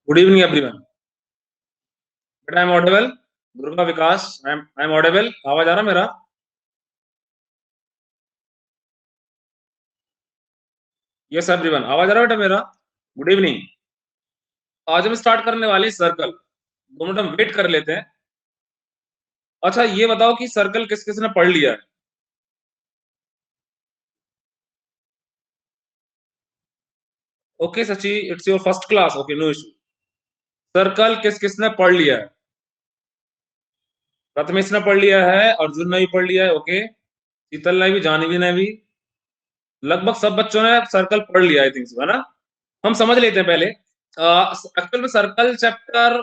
Good evening everyone. बेटा I am audible. Durga Vikas, I am audible. आवाज आ रहा मेरा? यस एवरीवन, आवाज आ रहा बेटा मेरा? Good evening. आज हम स्टार्ट करने वाले सर्कल। 2 मिनट हम वेट कर लेते हैं। अच्छा ये बताओ कि सर्कल किस किस ने पढ़ लिया है? Okay Sachi, it's your first class, okay no issue. Circle किस किस ने पढ़ लिया है? प्रथमेश ने पढ़ लिया है, अर्जुन ने भी पढ़ लिया है, ओके। शीतल ने भी, जानवी ने भी, लगभग सब बच्चों ने सर्कल पढ़ लिया आई थिंक, है ना? हम समझ लेते हैं पहले। एक्चुअल में सर्कल चैप्टर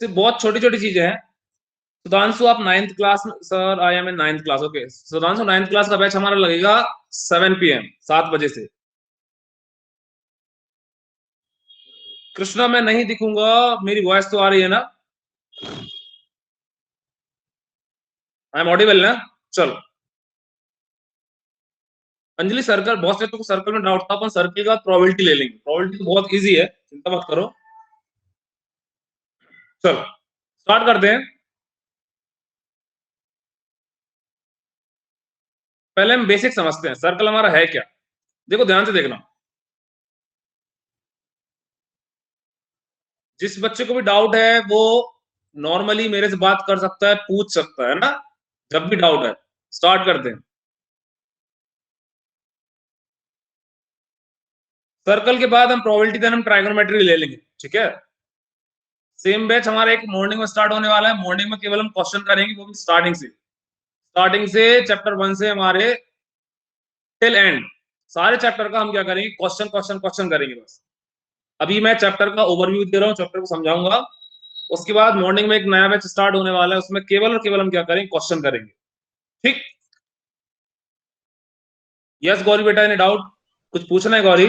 से बहुत छोटी छोटी चीजें हैं। सुधांशु आप 9th क्लास में? Sir I am in 9th class, okay. Sudhanshu 9th class का बैच हमारा लगेगा 7 PM, 7 बजे से। कृष्णा मैं नहीं दिखूंगा, मेरी वॉइस तो आ रही है ना? आई एम ऑडिबल ना? चलो। अंजलि सर्कल, बहुत से तो सर्कल में डाउट था, अपन सर्कल का प्रोबेबिलिटी ले लेंगे। प्रोबेबिलिटी तो बहुत इजी है, चिंता मत करो। चलो स्टार्ट करते हैं। पहले हम बेसिक समझते हैं, सर्कल हमारा है क्या। देखो ध्यान से देखना, जिस बच्चे को भी डाउट है वो नॉर्मली मेरे से बात कर सकता है, पूछ सकता है ना, जब भी डाउट है। स्टार्ट करते हैं। सर्कल के बाद हम प्रोबेबिलिटी, देन हम ट्राइगोनोमेट्री ले लेंगे, ठीक है। सेम बैच हमारा एक मॉर्निंग में स्टार्ट होने वाला है। मॉर्निंग में केवल हम क्वेश्चन करेंगे, वो भी स्टार्टिंग से चैप्टर 1 से हमारे टिल एंड। सारे चैप्टर का हम क्या करेंगे, क्वेश्चन क्वेश्चन क्वेश्चन करेंगे बस। अभी मैं चैप्टर का ओवरव्यू दे रहा हूँ, चैप्टर को समझाऊंगा। उसके बाद मॉर्निंग में एक नया बैच स्टार्ट होने वाला है, उसमें केवल और केवल हम क्या करेंगे, क्वेश्चन करेंगे। ठीक। यस गौरी बेटा, एनी डाउट? कुछ पूछना है गौरी?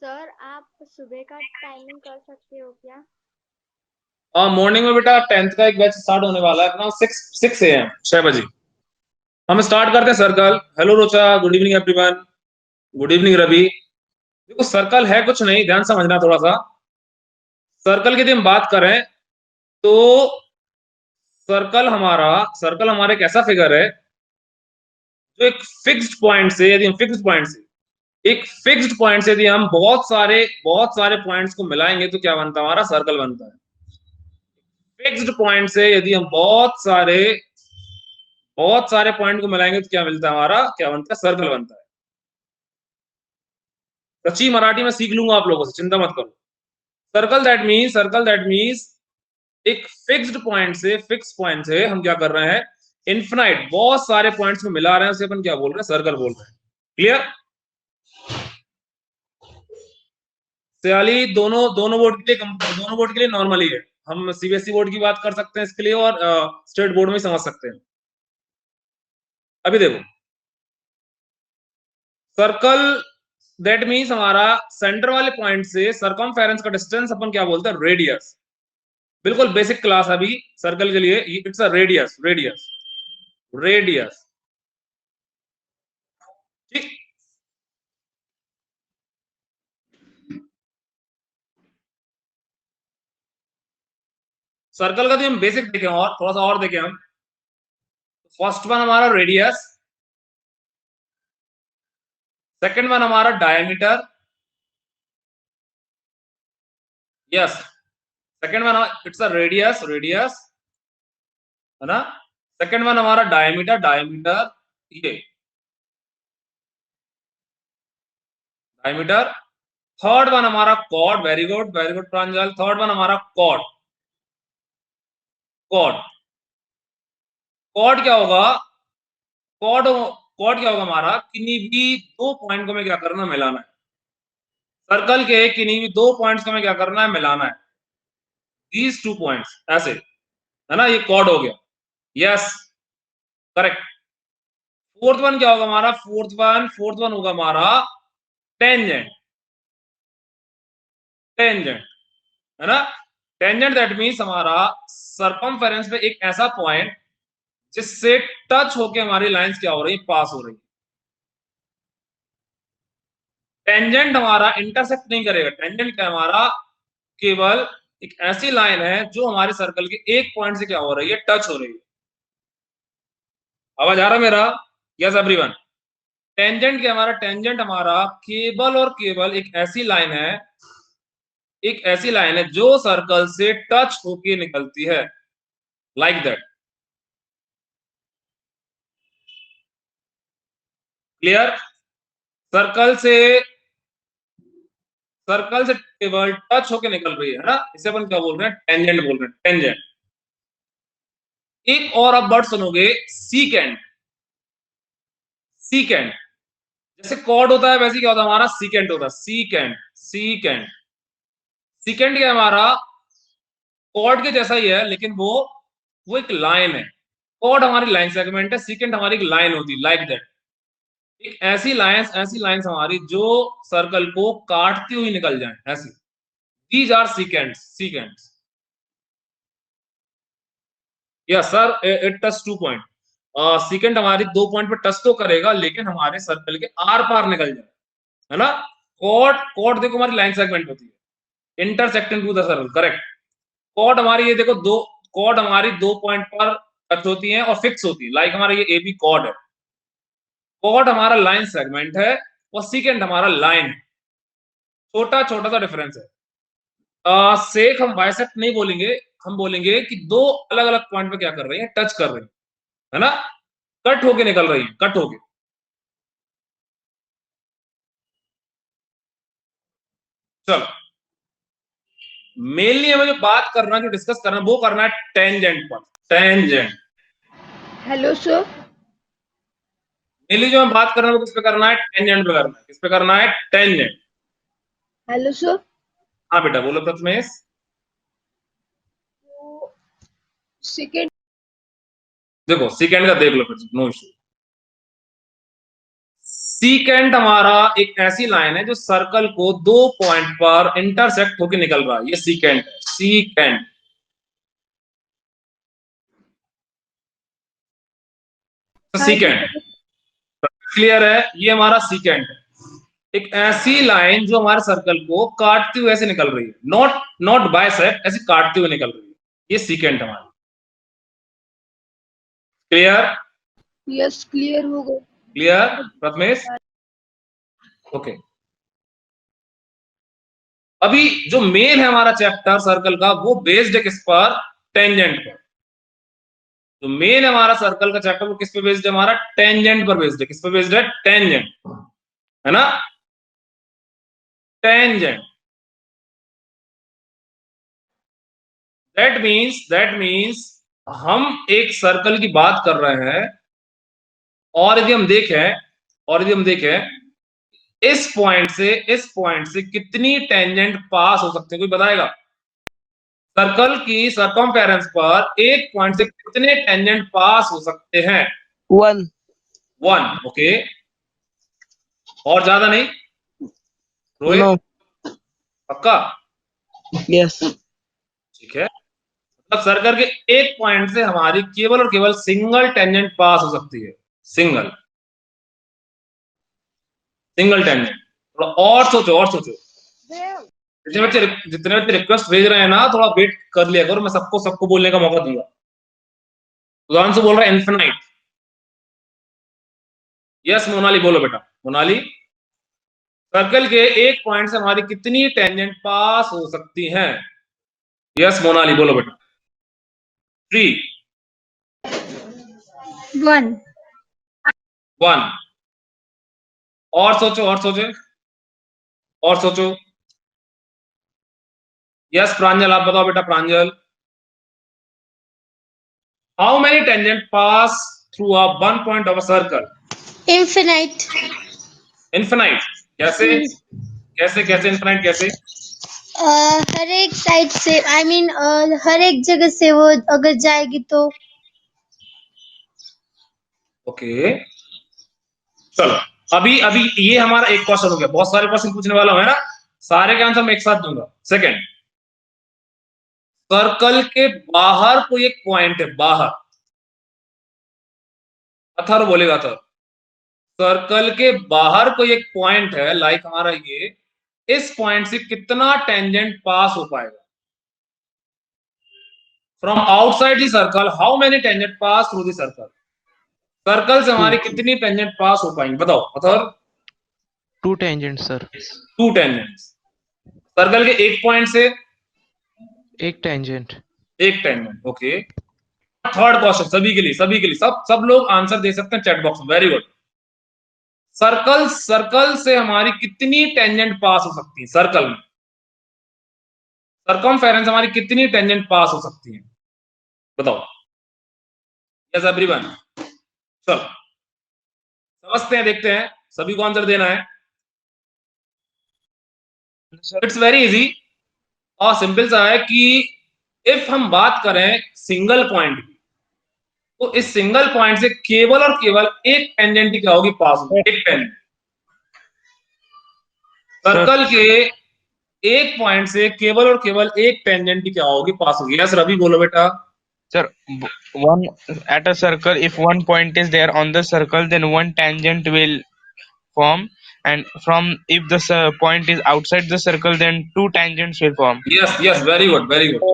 सर आप सुबह का टाइमिंग कर सकते हो क्या? मॉर्निंग में बेटा 10th का एक बैच स्टार्ट होने वाला है अपना, 6 AM, 6 बजे। हम स्टार्ट करते हैं circle. Hello Rocha, good evening everyone. Good evening Ravi. देखो सर्कल है कुछ नहीं, ध्यान समझना थोड़ा सा। सर्कल की यदि हम बात करें तो सर्कल हमारा एक ऐसा फिगर है जो एक फिक्स्ड पॉइंट से, यदि हम फिक्स्ड पॉइंट से, एक फिक्स्ड पॉइंट से यदि हम बहुत सारे पॉइंट्स को मिलाएंगे तो क्या बनता है, हमारा सर्कल बनता है। फिक्स्ड पॉइंट से यदि हम बहुत सारे पॉइंट को मिलाएंगे तो क्या मिलता है, हमारा क्या बनता है, सर्कल बनता है। सच्ची मराठी में सीख लूंगा आप लोगों से, चिंता मत करो। सर्कल दैट मीन्स एक फिक्स पॉइंट से हम क्या कर रहे हैं, इन्फिनाइट बहुत सारे पॉइंट्स को मिला रहे हैं, उसे अपन क्या बोल रहे हैं, सर्कल बोल रहे हैं। क्लियर? सयाली दोनों बोर्ड के लिए नॉर्मली है। हम सीबीएसई बोर्ड की बात कर सकते हैं इसके लिए, और स्टेट बोर्ड में समझ सकते हैं। अभी देखो, सर्कल दैट मीन्स हमारा सेंटर वाले पॉइंट से सरकमफेरेंस का डिस्टेंस अपन क्या बोलते हैं, रेडियस। बिल्कुल बेसिक क्लास अभी सर्कल के लिए, इट्स अ रेडियस, रेडियस। ठीक। सर्कल का तो हम बेसिक देखें और थोड़ा सा और देखें हम। फर्स्ट वन हमारा रेडियस, सेकंड वन हमारा diameter. Yes, second one it's a radius है ना। सेकंड वन हमारा डायमीटर, ये डायमीटर। थर्ड वन हमारा कॉर्ड, वेरी गुड प्रांजल। थर्ड वन हमारा कॉर्ड। कॉर्ड कॉर्ड क्या होगा, कॉर्ड कॉर्ड क्या होगा हमारा, किन्हीं भी दो पॉइंट को हमें क्या करना है, मिलाना है। सर्कल के किन्हीं भी दो पॉइंट्स को हमें क्या करना है, मिलाना है। दीज 2 पॉइंट्स ऐसे, है ना, ये कॉर्ड हो गया। Yes, correct. फोर्थ वन क्या होगा हमारा, फोर्थ वन होगा हमारा टेंजेंट। टेंजेंट, है ना। टेंजेंट दैट मीन्स हमारा सरकमफेरेंस पे एक ऐसा पॉइंट जिससे टच होके हमारी लाइंस क्या हो रही है, पास हो रही है। टेंजेंट हमारा इंटरसेक्ट नहीं करेगा। टेंजेंट क्या हमारा केवल एक ऐसी लाइन है जो हमारे सर्कल के एक पॉइंट से क्या हो रही है, टच हो रही है। आवाज आ रहा मेरा? Yes everyone. टेंजेंट क्या हमारा? टेंजेंट हमारा केवल और केवल एक ऐसी लाइन है, एक ऐसी लाइन है जो सर्कल से टच होके निकलती है, लाइक दैट। क्लियर? सर्कल से सर्कल से केवल टच होके निकल रही है ना, इसे अपन क्या बोल रहे हैं? टेंजेंट बोल रहे हैं, टेंजेंट। एक और अब वर्ड सुनोगे, सीकेंट। सीकेंट जैसे कॉर्ड होता है वैसे क्या होता है हमारा? सीकेंट होता है, सीकेंट। सीकेंट सीकेंट क्या हमारा? कॉर्ड के जैसा ही है, लेकिन वो एक लाइन है। कॉर्ड हमारी लाइन सेगमेंट है, सीकेंट हमारी एक लाइन होती है, लाइक दैट। एक ऐसी लाइंस हमारी जो सर्कल को काटती हुई निकल जाए, ऐसी। These are secants, secants. Yes sir, it touch 2 point. Secant हमारी 2 पॉइंट पे टच तो करेगा, लेकिन हमारे सर्कल के आर पार निकल जाए, है ना। कॉर्ड कॉर्ड देखो हमारी लाइन सेगमेंट होती है, intersecting to the circle, correct. Chord हमारी ये देखो, दो कॉर्ड हमारी 2 पॉइंट पर टच होती है और फिक्स होती है, लाइक हमारा ये ए बी कॉर्ड है। कॉर्ड हमारा लाइन सेगमेंट है और सीकेंट हमारा लाइन है। छोटा छोटा सा डिफरेंस है। सेक हम बाइसेक्ट नहीं बोलेंगे, हम बोलेंगे कि दो अलग अलग पॉइंट पे क्या कर रही है, टच कर रही है ना, कट होके निकल रही है, कट होके। चलो, मेनली हमें जो बात करना, जो डिस्कस करना, वो करना है टेंजेंट पर। Tangent hello sir. मेनली जो हम बात कर रहे हैं वो किस पे करना है? टेंजेंट पे करना है। किस पे करना है? टेंजेंट। Hello sir. हाँ बेटा बोलो प्रथमेश। सेकेंड। देखो सीकेंड का देख लो फिर, नो इशू। सीकेंट हमारा एक ऐसी लाइन है जो सर्कल को 2 पॉइंट पर इंटरसेक्ट होकर निकल रहा है, ये सीकेंट है, सीकेंट। हाँ जी सीकेंट सर। क्लियर है? ये हमारा सीकेंट है, एक ऐसी लाइन जो हमारे सर्कल को काटती हुए ऐसे निकल रही है, नॉट नॉट बाइसेक्ट, ऐसे काटती हुए निकल रही है, ये सीकेंट हमारी। क्लियर? यस क्लियर हो गया। क्लियर प्रथमेश? ओके। अभी जो मेन है हमारा चैप्टर सर्कल का, वो बेस्ड है किस पर? टेंजेंट पर। जो मेन है हमारा सर्कल का चैप्टर, वो किस पे बेस्ड है? हमारा टेंजेंट पर बेस्ड है। किस पे बेस्ड है? टेंजेंट, है ना, टेंजेंट। दैट मीन्स हम एक सर्कल की बात कर रहे हैं, और यदि हम देखें, इस पॉइंट से कितनी टेंजेंट पास हो सकते हैं, कोई बताएगा? सर्कल की सरकमफेरेंस पर एक पॉइंट से कितने टेंजेंट पास हो सकते हैं? 1. 1, ओके। और ज्यादा नहीं? रोहित, No. पक्का? Yes. ठीक है, मतलब सर्कल के एक पॉइंट से हमारी केवल और केवल सिंगल टेंजेंट पास हो सकती है, सिंगल सिंगल टेंजेंट। थोड़ा और सोचो, और सोचो। जितने बच्चे रिक्वेस्ट भेज रहे हैं ना, थोड़ा वेट कर लिया करो, मैं सबको सबको बोलने का मौका दूंगा। उदाहरण से बोल रहा है इन्फिनाइट। यस मोनाली बोलो बेटा। मोनाली, सर्कल के एक पॉइंट से हमारी कितनी टेंजेंट पास हो सकती हैं? यस मोनाली बोलो बेटा। 3, 1। 1। और सोचो, और सोचो, और सोचो। यस प्रांजल, आप बताओ बेटा, Pranjal. How many tangent pass through a one point of a circle? Infinite. Infinite. कैसे? कैसे कैसे इन्फिनाइट कैसे? हर एक साइड से आई मीन हर एक जगह से वो अगर जाएगी तो। ओके, चलो। अभी अभी ये हमारा एक क्वेश्चन हो गया, बहुत सारे क्वेश्चन पूछने वाला हूं, है ना, सारे के आंसर मैं एक साथ दूंगा। सेकंड, सर्कल के बाहर कोई एक पॉइंट है, बाहर। अथर्व बोलेगा अथर्व। सर्कल के बाहर कोई एक पॉइंट है, लाइक हमारा ये, इस पॉइंट से कितना टेंजेंट पास हो पाएगा? From outside the circle how many tangent pass through the circle? Circle से हमारी कितनी टेंजेंट पास हो पाएंगे, बताओ बताओ। 2 tangents sir. 2 टेंजेंट्स। सर्कल के एक पॉइंट से 1 tangent. एक टेंजेंट। ओके, थर्ड क्वेश्चन सभी के लिए, सभी के लिए, सब लोग आंसर दे सकते हैं चैट बॉक्स में। Very good. सर्कल से हमारी कितनी टेंजेंट पास हो सकती है? सर्कल में सरकमफेरेंस हमारी कितनी टेंजेंट पास हो सकती है, बताओ। यस एवरीवन, चलो समझते हैं, देखते हैं, सभी को आंसर देना है। इट्स वेरी इजी और सिंपल सा है कि इफ हम बात करें सिंगल पॉइंट की, तो इस सिंगल पॉइंट से केवल और केवल एक टेंजेंट ही क्या होगी, पास होगी, एक टेंजेंट। सर्कल के एक पॉइंट से केवल और केवल एक टेंजेंट ही क्या होगी, पास होगी। यस रवि बोलो बेटा। Sir, one at a circle, if one point is there on the circle, then one tangent will form, and from if the point is outside the circle, then two tangents will form. Yes yes, very good very good.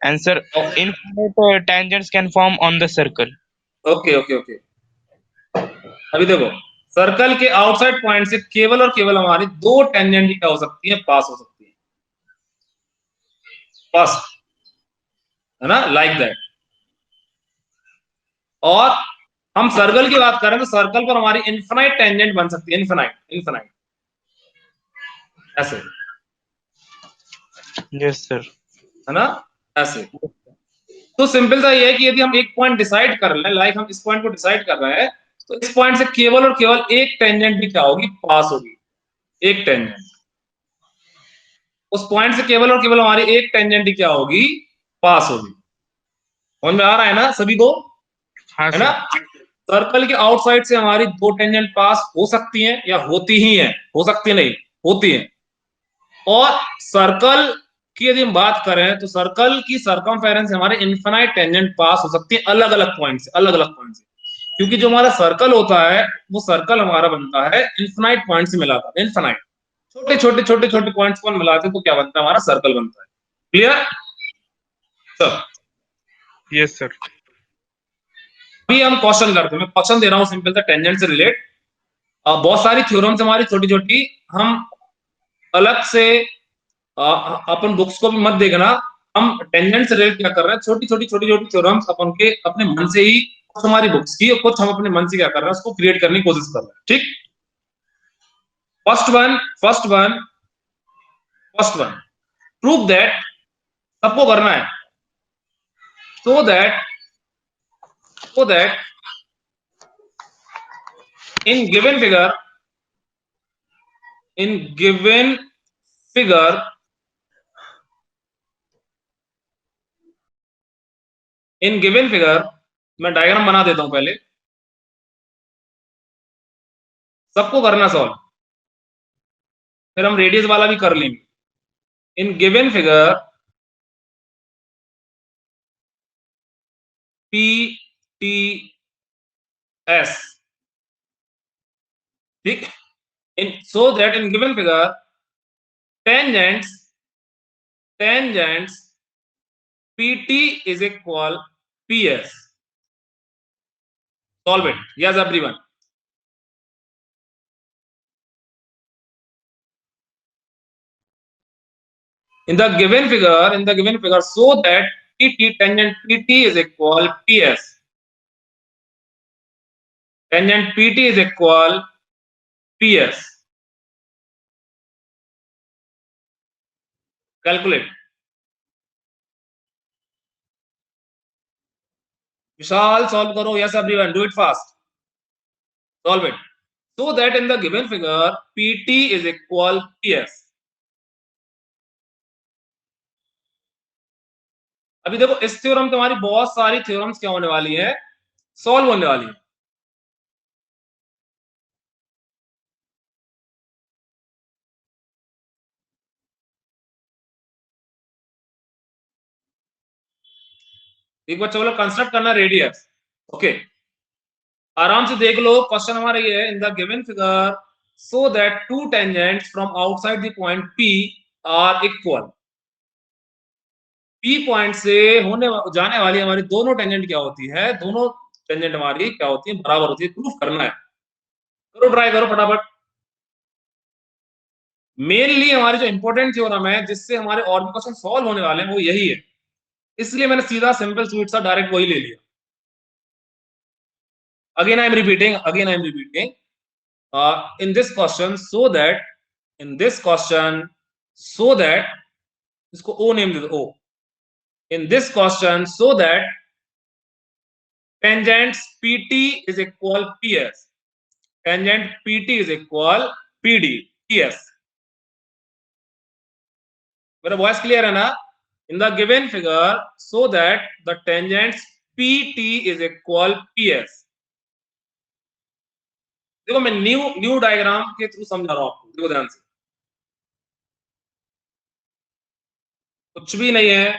And sir, infinite tangents can form on the circle. Okay okay okay, अभी देखो, circle के outside point से केवल और केवल हमारी दो tangent ही क्या हो सकती है, पास हो सकती है। पास है ना, लाइक दैट। और हम सर्कल की बात करें तो सर्कल पर हमारी इनफिनाइट टेंजेंट बन सकती है, इनफिनाइट इनफिनाइट, ऐसे, Yes, sir. है ना, ऐसे। तो सिंपल सा ये है कि यदि हम एक पॉइंट डिसाइड कर लें, लाइक हम इस पॉइंट को डिसाइड कर रहे हैं, तो इस पॉइंट से केवल और केवल एक टेंजेंट ही क्या होगी, पास होगी, एक टेंजेंट। उस पॉइंट से केवल और केवल हमारी एक टेंजेंट ही क्या होगी, पास होगी। समझ में आ रहा है ना सभी को, हाँ है ना। सर्कल के आउटसाइड से हमारी दो टेंजेंट पास हो सकती हैं या होती ही हैं, हो सकती नहीं, होती हैं। और सर्कल की यदि हम बात करें तो सर्कल की सरकमफेरेंस से हमारे इनफिनाइट टेंजेंट पास हो सकती है, अलग अलग पॉइंट से, अलग अलग पॉइंट से। क्योंकि जो हमारा सर्कल होता है वो सर्कल हमारा बनता है इनफिनाइट पॉइंट से मिलाता है, इनफिनाइट छोटे छोटे छोटे छोटे पॉइंट्स को मिलाते हैं तो क्या बनता है, हमारा सर्कल बनता है। क्लियर? चलो Yes, sir. अभी हम क्वेश्चन करते हैं, मैं क्वेश्चन दे रहा हूं सिंपल सा टेंजेंट से रिलेट। बहुत सारी थ्योरम्स हमारी छोटी छोटी, हम अलग से अपन बुक्स को भी मत देखना, हम टेंजेंट से रिलेट क्या कर रहे हैं, छोटी छोटी छोटी छोटी थ्योरम्स अपन के अपने मन से ही, कुछ हमारी बुक्स की और कुछ हम अपने मन से क्या कर रहे हैं, उसको क्रिएट करने की कोशिश कर रहे हैं। ठीक, first one first one first one, prove that, सबको करना है, so that in given figure, in given figure in given figure, मैं डायग्राम बना देता हूं पहले, सबको करना सॉल्व, फिर हम रेडियस वाला भी कर लेंगे। In given figure P T S, ठीक, in so that in given figure tangents tangents pt is equal ps, solve it, yes everyone। in the given figure so that pt tangent pt is equal ps, tangent pt is equal ps, calculate। Vishal solve करो, yes everyone, do it fast, solve it. so that in the given figure pt is equal ps। अभी देखो इस theorem पे हमारी बहुत सारी theorems क्या होने वाली है, सॉल्व होने वाली है। एक बार चलो कंस्ट्रक्ट करना रेडियस, ओके। आराम से देख लो, क्वेश्चन हमारा ये है, in the given figure so that two tangents from outside the point P are equal. P point से होने जाने वाली हमारी दोनों टेंजेंट क्या होती है, दोनों टेंजेंट हमारी क्या होती है, बराबर होती है। प्रूफ करना है, करो, ट्राई करो फटाफट। मेनली हमारी जो इंपॉर्टेंट थ्योरम है जिससे हमारे और भी क्वेश्चन सॉल्व होने वाले हैं वो यही है, इसलिए मैंने सीधा सिंपल स्वीट सा डायरेक्ट वही ले लिया। Again I am repeating, in this question so that in this question so that इसको O नेम दे दो, O। in this question so that tangents PT is equal PS, tangent PT is equal PD PS। मेरा voice clear है ना? in the given figure so that the tangents PT is equal PS। देखो मैं new new diagram के through समझा रहा हूं आपको, देखो ध्यान से, कुछ भी नहीं है।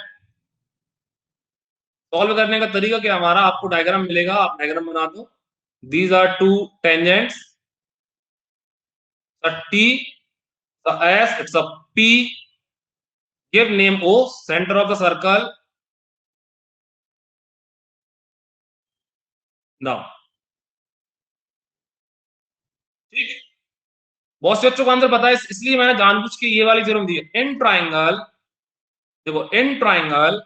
सॉल्व करने का तरीका क्या हमारा, आपको डायग्राम मिलेगा, आप डायग्राम बना दो। These are two tangents, T, the S, it's a P, give name O, center of the circle। now ठीक है, बहुत से बच्चों को आंसर पता है, इसलिए मैंने जानबूझ के ये वाली थ्योरम दी है। इन ट्राइंगल, देखो in triangle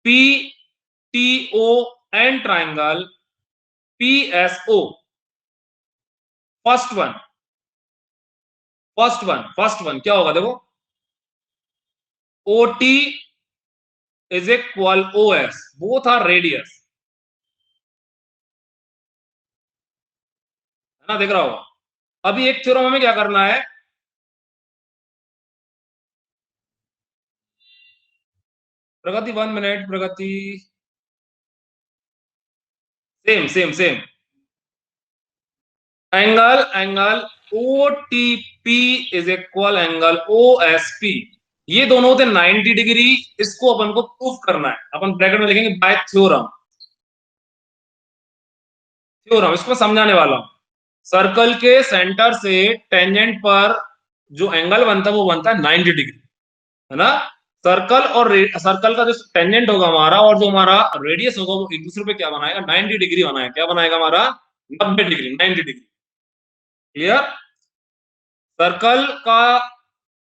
P T O and triangle P S O, first one क्या होगा, देखो OT is equal OS, both are radius, है ना, देख रहा होगा। अभी एक थ्योरम हमें क्या करना है, प्रगति 1 minute, Pragati same angle OTP is equal angle OSP, ये दोनों होते 90 डिग्री। इसको अपन को प्रूफ करना है, अपन ब्रैकेट में लिखेंगे बाय थ्योरम, इसको समझाने वाला हूं। सर्कल के सेंटर से टेंजेंट पर जो एंगल बनता है वो बनता है 90 डिग्री, है ना। सर्कल और सर्कल का जो टेंजेंट होगा हमारा और जो हमारा रेडियस होगा वो एक दूसरे पे क्या बनाएगा, 90 डिग्री बनाएगा। क्या बनाएगा हमारा, 90 डिग्री, 90 डिग्री। क्लियर? सर्कल का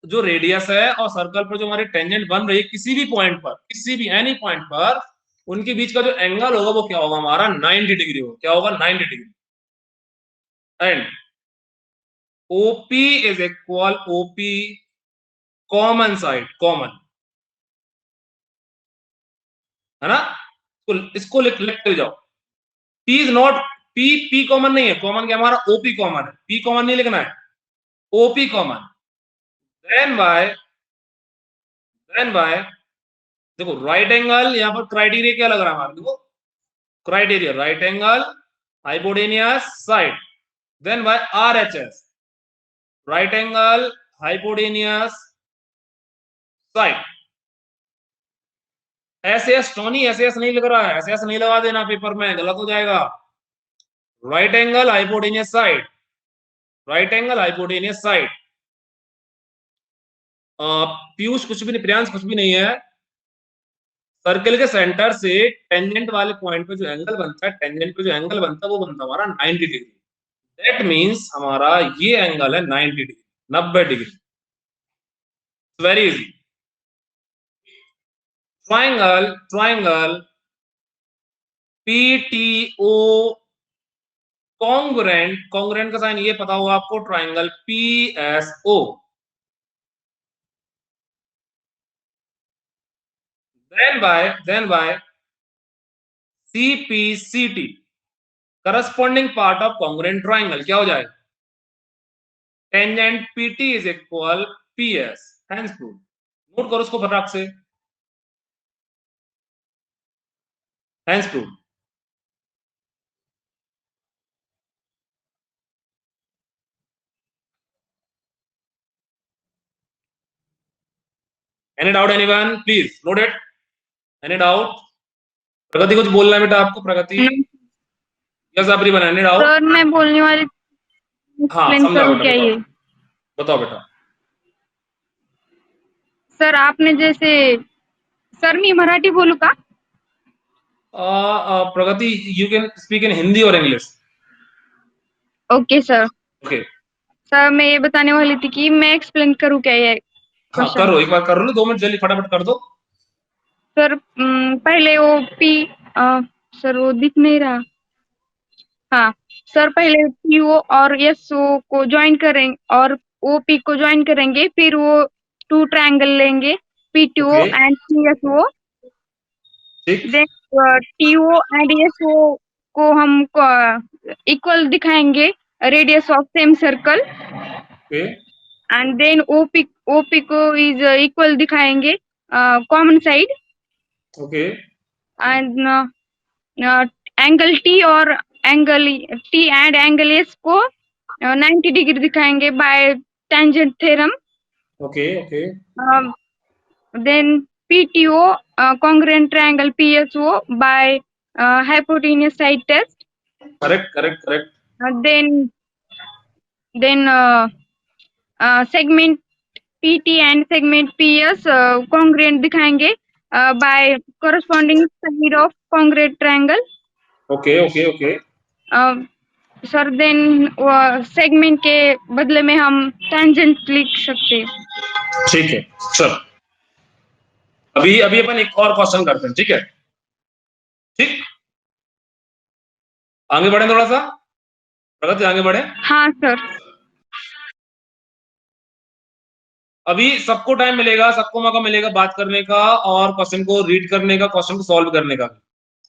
जो रेडियस है और सर्कल पर जो हमारी टेंजेंट बन रही है, किसी भी पॉइंट पर, किसी भी एनी पॉइंट पर, उनके बीच का जो एंगल होगा वो क्या होगा हमारा, 90 डिग्री होगा। क्या होगा, 90 degree. And OP is equal OP common side, common, है ना। इसको लिखते जाओ। P is not, P common नहीं है, कॉमन क्या हमारा, OP कॉमन है। P कॉमन नहीं लिखना है, OP कॉमन। देन बाय देखो राइट एंगल, यहां पर क्राइटेरिया क्या लग रहा है हमारा, देखो criteria, right angle hypotenuse side, then by RHS, right angle hypotenuse side. SS टोनी, SS नहीं लग रहा है, SS नहीं लगा देना पेपर में, गलत हो जाएगा। Right angle hypotenuse side, right angle hypotenuse side. Piyush कुछ भी नहीं, प्रियांश कुछ भी नहीं है। सर्कल के सेंटर से टेंजेंट वाले पॉइंट पे जो एंगल बनता है, टेंजेंट पे जो एंगल बनता है वो बनता है हमारा 90 डिग्री। दैट मींस हमारा ये एंगल है 90 degree, 90 degree. Very easy. Triangle PTO congruent का साइन ये पता होगा आपको, triangle PSO। Then by CPCT, corresponding part of congruent triangle, क्या हो जाएगा, tangent PT is equal PS, hence prove. Note करो उसको फटाक से, hence prove. Any doubt anyone, please note it. Any doubt? Pragati कुछ बोलना है बेटा आपको, Pragati? Yes everyone, any doubt? Sir मैं बोलने वाली हाँ एक्सप्लेन समझाओ करूँ बेटा, क्या बताओ ये? बताओ बेटा। सर आपने जैसे, सर मी मराठी बोलू का? Pragati, you can speak in Hindi और English. Okay sir. Okay, sir मैं ये बताने वाली थी कि मैं एक्सप्लेन करूँ क्या ये हाँ क्वेश्चन? करो, एक बार कर लो, 2 मिनट जल्दी फटाफट कर दो। सर पहले वो पी, सर वो दिख नहीं रहा। हाँ सर, पहले पीओ और एसओ को ज्वाइन करेंगे और ओपी को ज्वाइन करेंगे, फिर वो 2 ट्रायंगल लेंगे, पीटीओ ओके, एंड पीएसओ। ठीक, देन टीओ एंड एसओ को हम इक्वल दिखाएंगे, radius of same circle. Okay, and then OP को इज इक्वल दिखाएंगे common side. Okay, and angle T और angle T and angle S को 90 degree दिखाएंगे by tangent theorem. Okay, okay, then PTO congruent triangle PSO by hypotenuse side test. Correct correct correct, Then segment PT and segment PS congruent दिखाएंगे by corresponding side of congruent triangle. Okay, okay, okay, sir then segment के बदले में हम tangent लिख सकते हैं। ठीक है। चलो अभी अभी अपन एक और क्वेश्चन करते हैं, ठीक है? ठीक, आगे बढ़े थोड़ा सा, प्रगति आगे बढ़े। हाँ सर। अभी सबको टाइम मिलेगा, सबको मौका मिलेगा बात करने का और क्वेश्चन को रीड करने का, क्वेश्चन को सॉल्व करने का,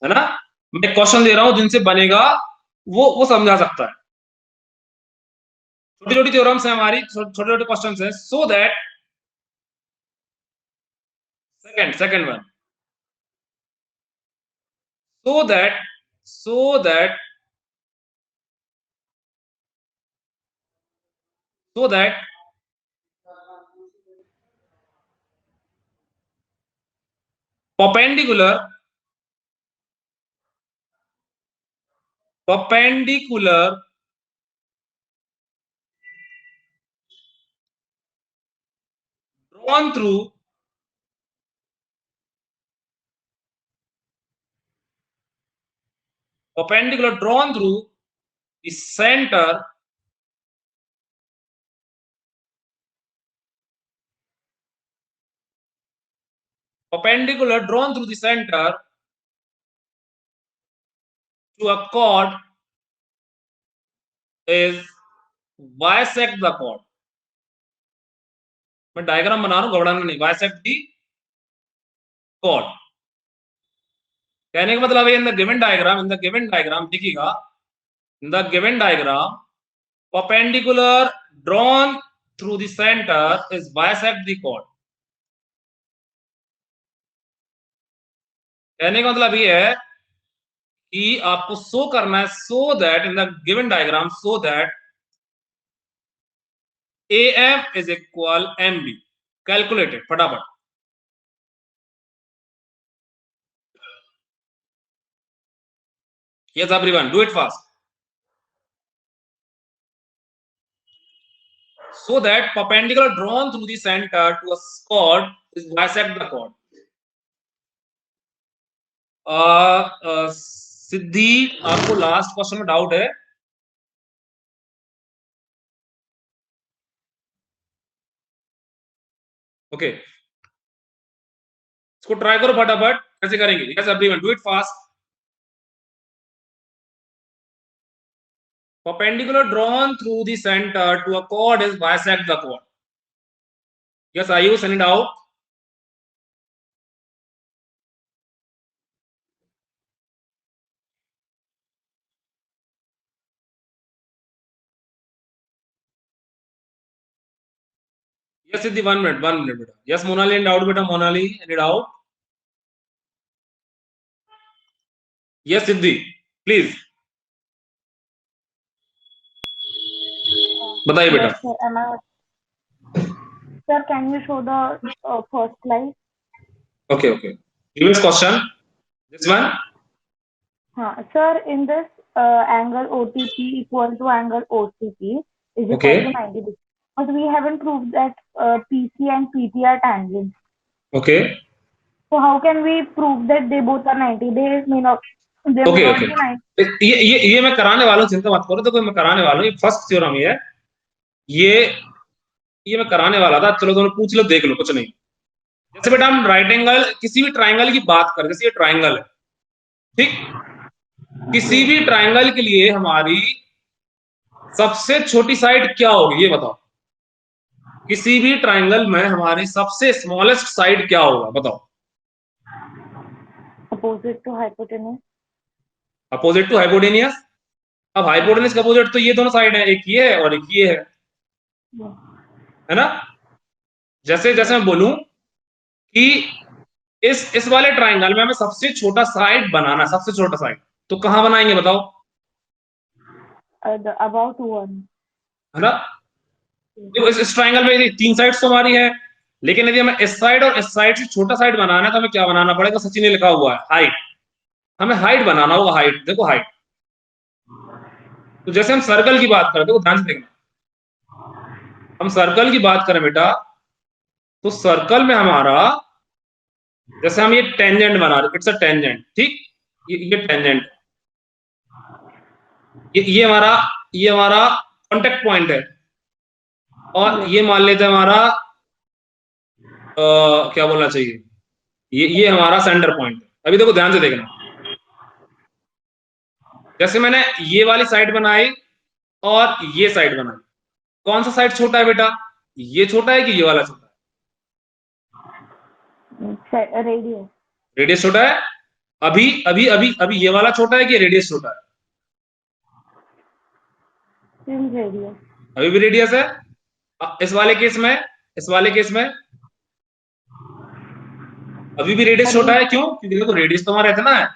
है ना? मैं क्वेश्चन दे रहा हूं, जिनसे बनेगा वो समझा सकता है। छोटी छोटी थ्योरम्स है हमारी, छोटे छोटे क्वेश्चन है, so that second one, so that so that perpendicular drawn through the center to a chord is bisect the chord। मैं डायग्राम बना रहा हूं, घबराना नहीं, bisect the chord। कहने का मतलब है इन द गिवन डायग्राम देखिएगा, इन the given diagram perpendicular drawn through the center is bisect the chord। कहने का मतलब ये है कि आपको शो करना है, सो that in the given diagram, so that AM is equal MB। Calculated फटाफट। Yes everyone, do it fast। So that perpendicular drawn through the center to a chord is bisect the chord। सिद्धि, आपको last question में doubt है? Okay, इसको try करो फटाफट, कैसे करेंगे? Yes everyone, do it fast. Perpendicular drawn through the center to a chord is bisect the chord। Yes, Ayush, send it out। Yes, Siddhi, 1 minute beta। Yes, Monali, and out beta, Monali, and it out। Yes, Siddhi, please बताइए बेटा। Yes, sir. Sir, can you show the first slide? Okay, okay, previous question, this one। Sir, in this angle OTP equal to angle OCP is Okay. equal to 90 degrees. But we haven't proved that PC and PT are tangents. Okay. So how can we prove that they both are 90? They may not. They may Okay. not Okay. be 90. ये मैं कराने वाला हूँ, चिंता मत करो। तो मैं कराने वाला हूँ, ये फर्स्ट थ्योरम ये ये मैं कराने वाला था। चलो दोनों पूछ लो, देख लो, कुछ नहीं। जैसे बेटा हम राइट एंगल, किसी भी ट्राइंगल की बात करें, जैसे ये ट्राइंगल है, ठीक, किसी भी ट्राइंगल के लिए हमारी सबसे छोटी साइड क्या होगी, ये बताओ। किसी भी ट्राइंगल में हमारी सबसे स्मॉलेस्ट साइड क्या होगा, बताओ। Opposite to hypotenuse. Opposite to hypotenuse. अब हाइपोटेनियस का अपोजिट तो ये दोनों साइड है, एक ये है और एक ये है ना। जैसे जैसे मैं बोलूं कि इस वाले ट्राइंगल में हमें सबसे छोटा साइड बनाना है, सबसे छोटा साइड, तो कहां बनाएंगे बताओ, About 1. है ना। देखो इस ट्राइंगल में तीन साइड्स तो हमारी है, लेकिन यदि हमें इस साइड और इस साइड से छोटा साइड बनाना है तो हमें क्या बनाना पड़ेगा, सचिन ने लिखा हुआ है हाइट। हमें हाइट बनाना होगा, हाइट। देखो हाइट, तो जैसे हम सर्कल की बात करते, देखो ध्यान से देखना, हम सर्कल की बात करें बेटा, तो सर्कल में हमारा, जैसे हम ये टेंजेंट बना रहे, इट्स अ टेंजेंट, ठीक, ये टेंजेंट, ये हमारा कांटेक्ट पॉइंट है, और ये मान लेते हैं हमारा क्या बोलना चाहिए, ये हमारा सेंटर पॉइंट है। अभी देखो ध्यान से देखना, जैसे मैंने ये वाली साइड बनाई और ये साइड बनाई, कौन सा साइड छोटा है बेटा, ये छोटा है कि ये वाला छोटा है, Radius. रेडियस छोटा है। अभी अभी अभी अभी ये वाला छोटा है कि रेडियस छोटा है, Still radius. अभी भी रेडियस है। इस वाले केस में, इस वाले केस में अभी भी रेडियस छोटा है, क्यों, क्योंकि देखो रेडियस तो हमारा इतना है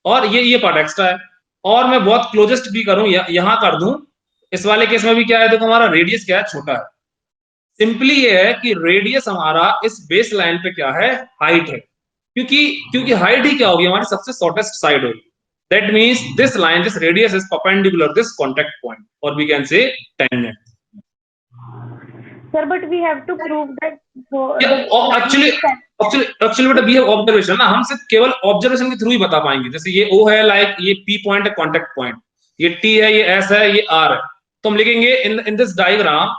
और ये पार्ट एक्स्ट्रा है। और मैं बहुत क्लोजेस्ट भी करूं, यहां कर दूं, इस वाले केस में भी क्या है, देखो हमारा रेडियस क्या है, छोटा है। सिंपली ये है कि रेडियस हमारा इस बेस लाइन पे क्या है, हाइट है, क्योंकि क्योंकि हाइट ही क्या होगी, हमारी सबसे शॉर्टेस्ट साइड होगी। That means this line, this radius is perpendicular this contact point, और we can say tangent. Sir, but we have to prove that actually बेटा वी हैव ऑब्जर्वेशन ना, हम सिर्फ केवल ऑब्जर्वेशन के थ्रू ही बता पाएंगे। जैसे ये O है, लाइक ये P पॉइंट है, कांटेक्ट पॉइंट, ये T है, ये S है, ये R है, तो हम लिखेंगे इन this diagram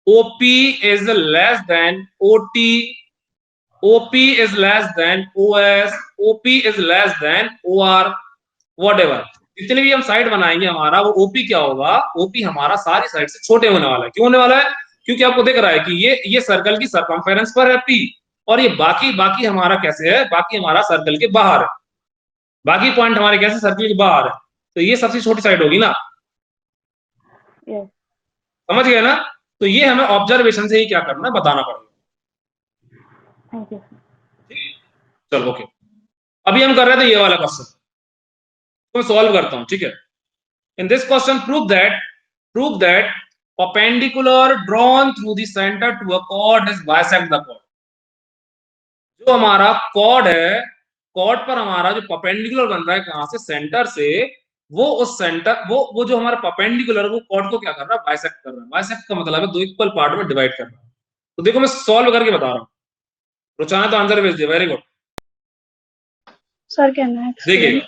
OP is less than OT, OP is less than OS, OP is less than OR, whatever। जितने भी हम साइड बनाएंगे हमारा, वो OP क्या होगा, OP हमारा सारी साइड से छोटे होने वाला है। क्यों होने वाला है, क्योंकि आपको दिख रहा है कि ये सर्कल की सरकमफेरेंस पर है P, और ये बाकी हमारा कैसे है, बाकी हमारा सर्कल के बाहर है, बाकी पॉइंट हमारे कैसे सर्कल के बाहर है, तो ये सबसे छोटी साइड होगी ना। Yes. समझ गए ना। तो ये हमें ऑब्जर्वेशन से ही क्या करना है, बताना पड़ेगा। Thank you. चलो ओके, अभी हम कर रहे थे ये वाला क्वेश्चन, तो मैं सॉल्व करता हूं, ठीक है। इन this question prove that perpendicular drawn through the center to a chord is bisect the chord। जो हमारा कॉर्ड है, कॉर्ड पर हमारा जो परपेंडिकुलर बन रहा है, कहां से, सेंटर से, वो उस सेंटर, वो जो हमारा परपेंडिकुलर है, वो कॉर्ड को क्या कर रहा है, बाइसेक्ट कर रहा है। बाइसेक्ट का मतलब है दो इक्वल पार्ट में डिवाइड कर रहा है। तो देखो मैं सॉल्व करके बता रहा हूं, रुचाना तो आंसर भेज दिया, very good. Sir can I देखिए,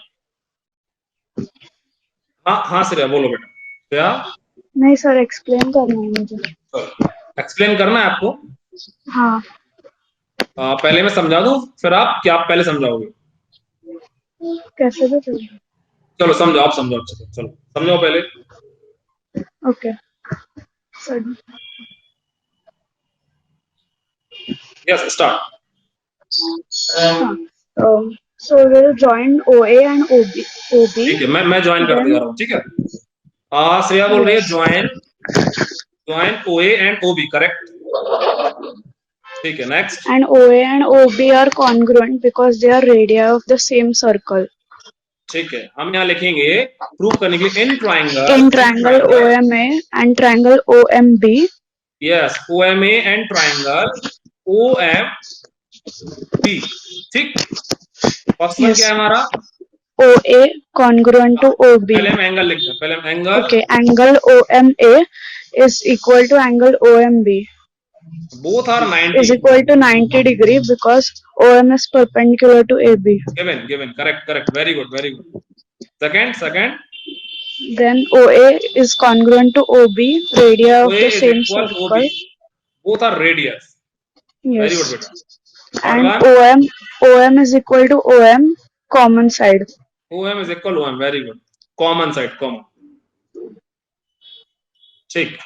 हाँ श्रेया बोलो बेटा। श्रेया, नहीं सर, एक्सप्लेन करना है मुझे। एक्सप्लेन करना है आपको। हाँ। पहले मैं समझा दूं, फिर आप क्या, आप पहले समझाओगे, कैसे भी चलो। चलो समझाओ, आप समझाओ, चलो समझाओ पहले। Okay sir. Yes start. So we'll join OA and OB. ठीक है, मैं ज्वाइन कर दिया रहा हूँ, ठीक है। श्रेया बोल रही है join OA and OB, correct, ठीक है। Next, And OA and OB are congruent because they are radii of the same circle. ठीक है, हम यहाँ लिखेंगे प्रूव करने के लिए, इन triangle OMA and triangle OMB. Yes, OMA and triangle OMB, ठीक। फर्स्ट वन क्या है हमारा, OA congruent to OB. पहले हम एंगल लिखते हैं, पहले हम angle, Okay, angle OMA is equal to angle OMB both are is 90. equal to 90 degree because OM is perpendicular to AB. Given, correct, very good. Second, Then OA is congruent to OB, radii of OA the is same equal OB, circle. both are radius. Very good, Yes. beta. Third And one, OM is equal to OM, common side. OM is equal to OM, very good. Common side, common. ठीक.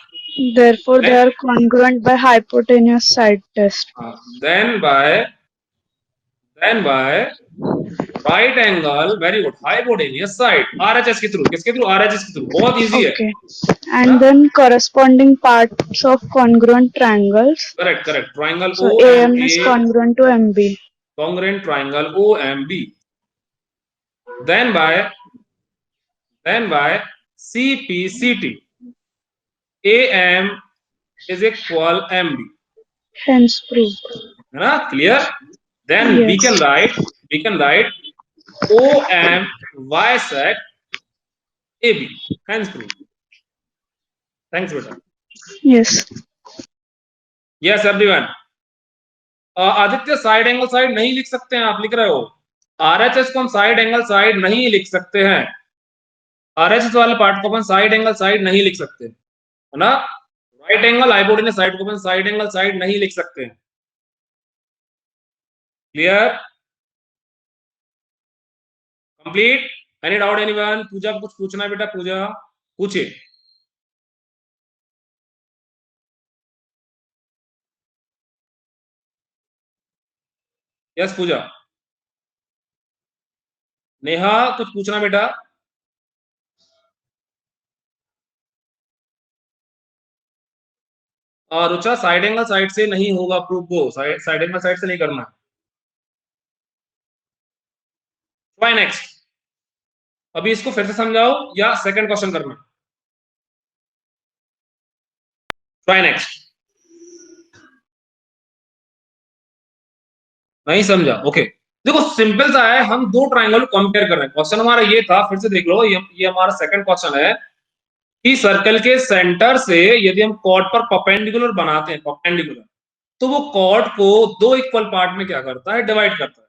Therefore, they are congruent by hypotenuse side test. Then by right angle, very good, hypotenuse side, RHS के through, किसके through? RHS के through. बहुत easy है. Okay. And then corresponding parts of congruent triangles. Correct. Triangle So AM is OMA, congruent to MB. congruent triangle OMB. Then by CPCT, AM is equal MB. Hence proved. है ना? Clear? Then Yes. we can write OM bisect AB. Hence proved. Thanks, beta. Yes. Yes, everyone. Aditya side angle side नहीं लिख सकते हैं, आप लिख रहे हो. आरएचएस को हम साइड एंगल साइड नहीं लिख सकते हैं. आरएचएस वाले पार्ट को अपन साइड एंगल साइड नहीं लिख सकते, है ना? राइट एंगल हाइपोटेन्यूज साइड को अपन साइड एंगल साइड नहीं लिख सकते हैं. Clear? Complete? Any doubt anyone? Pooja कुछ पूछना है बेटा? पूजा पूछिए. यस पूजा. नेहा कुछ पूछना बेटा? और रुचा साइड एंगल साइड से नहीं होगा प्रूफ, वो साइड एंगल साइड से नहीं करना. Try next. अभी इसको फिर से समझाओ या सेकंड क्वेश्चन करना? Try next. नहीं समझा? ओके. देखो सिंपल सा है, हम दो ट्राइंगल को कंपेयर कर रहे हैं. क्वेश्चन हमारा ये था, फिर से देख लो, ये हमारा सेकंड क्वेश्चन है कि सर्कल के सेंटर से यदि हम कॉर्ड पर परपेंडिकुलर बनाते हैं, परपेंडिकुलर, तो वो कॉर्ड को दो इक्वल पार्ट में क्या करता है? डिवाइड करता है.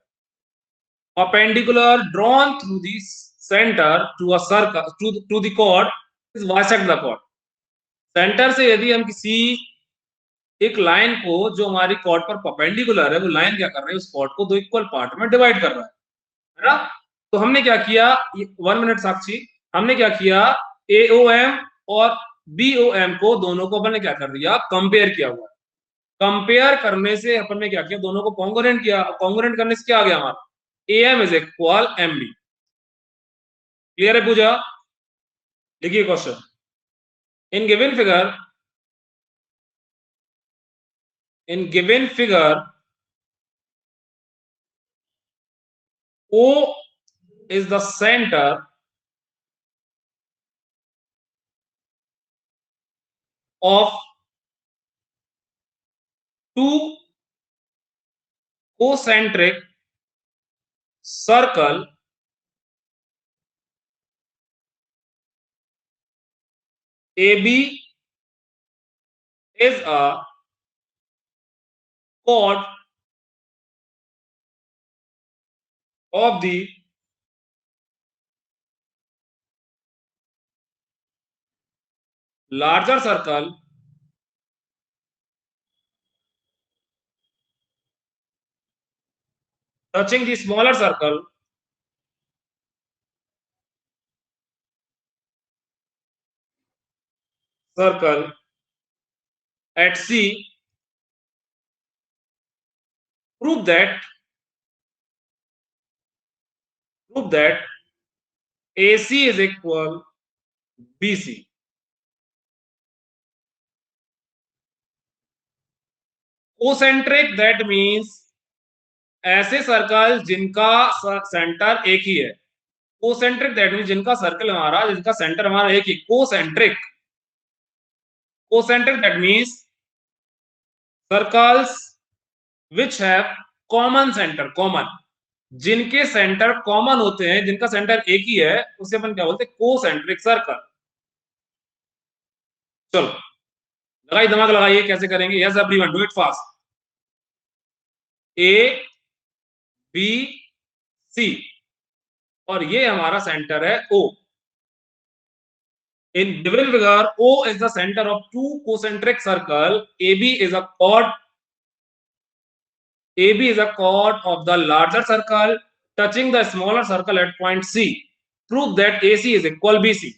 Perpendicular drawn through the centre to a circle to the chord is bisect the chord. Centre से यदि हम किसी एक लाइन को जो हमारी कॉर्ड पर परपेंडिकुलर है, वो लाइन क्या कर रही है? उस कॉर्ड को दो इक्वल पार्ट में डिवाइड कर रहा है ना? तो हमने क्या किया? 1 मिनट साक्षी. हमने क्या किया? AOM और BOM को दोनों को अपन ने क्या कर दिया? कंपेयर किया हुआ. कंपेयर करने से अपन ने क्या किया? दोनों को कॉन्ग्रुएंट किया. कॉन्ग्रुएंट करने से क्या आ गया हमारा? AM is equal MB. Clear है पूजा? देखिए question. In given figure O is the center of two concentric circle AB is a chord of the larger circle touching the smaller circle at C. Prove that AC is equal BC. Concentric, that means ऐसे circle जिनका centre एक ही है. Concentric that means जिनका circle हमारा, जिनका centre हमारा एक ही. Concentric that means circles which have common center, common. जिनके सेंटर कॉमन होते हैं, जिनका सेंटर एक ही है, उसे अपन क्या बोलते हैं? Concentric circle. चलो लगाइए, दिमाग लगाइए, कैसे करेंगे? Yes everyone, do it fast. A B C, और ये हमारा सेंटर है ओ। In given figure, O is the center of two concentric circle. AB is a chord. AB is a chord of the larger circle touching the smaller circle at point C. Prove that AC is equal BC.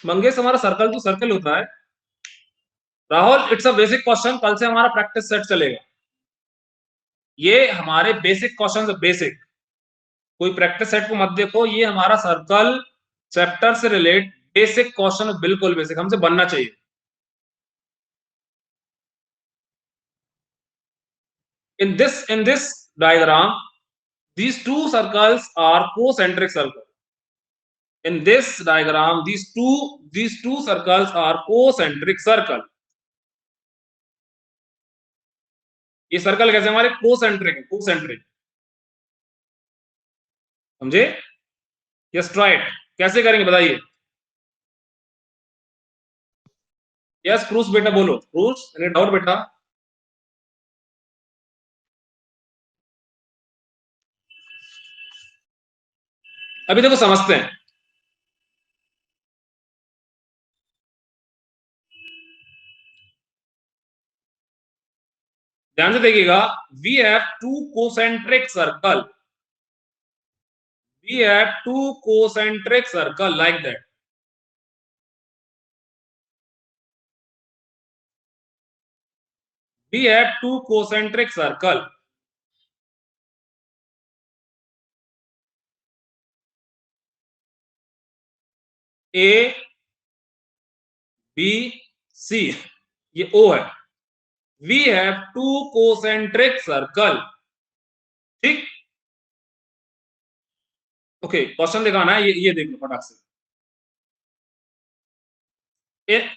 Mangesh, हमारा circle तो circle होता है। Rahul, it's a basic question, कल से हमारा practice set चलेगा। ये हमारे बेसिक क्वेश्चन, बेसिक, कोई प्रैक्टिस सेट को मत देखो, ये हमारा सर्कल चैप्टर से रिलेट बेसिक क्वेश्चन, बिल्कुल बेसिक, हमसे बनना चाहिए। In this diagram, these two circles are concentric circles. In this diagram, these two circles are concentric circle. ये सर्कल कैसे हमारे कोसेंट्रिक है, कोसेंट्रिक, समझे? यस राइट, कैसे करेंगे बताइए? यस क्रूस बेटा बोलो, क्रूस, एनी डाउट बेटा? अभी देखो समझते हैं। ध्यान से देखिएगा, we have two concentric circle, we have two concentric circle like that. We have two concentric circle. A B C, ये O है। We have two concentric circle, ठीक? ओके, क्वेश्चन दिखाना है, ये देख लो फटाक से।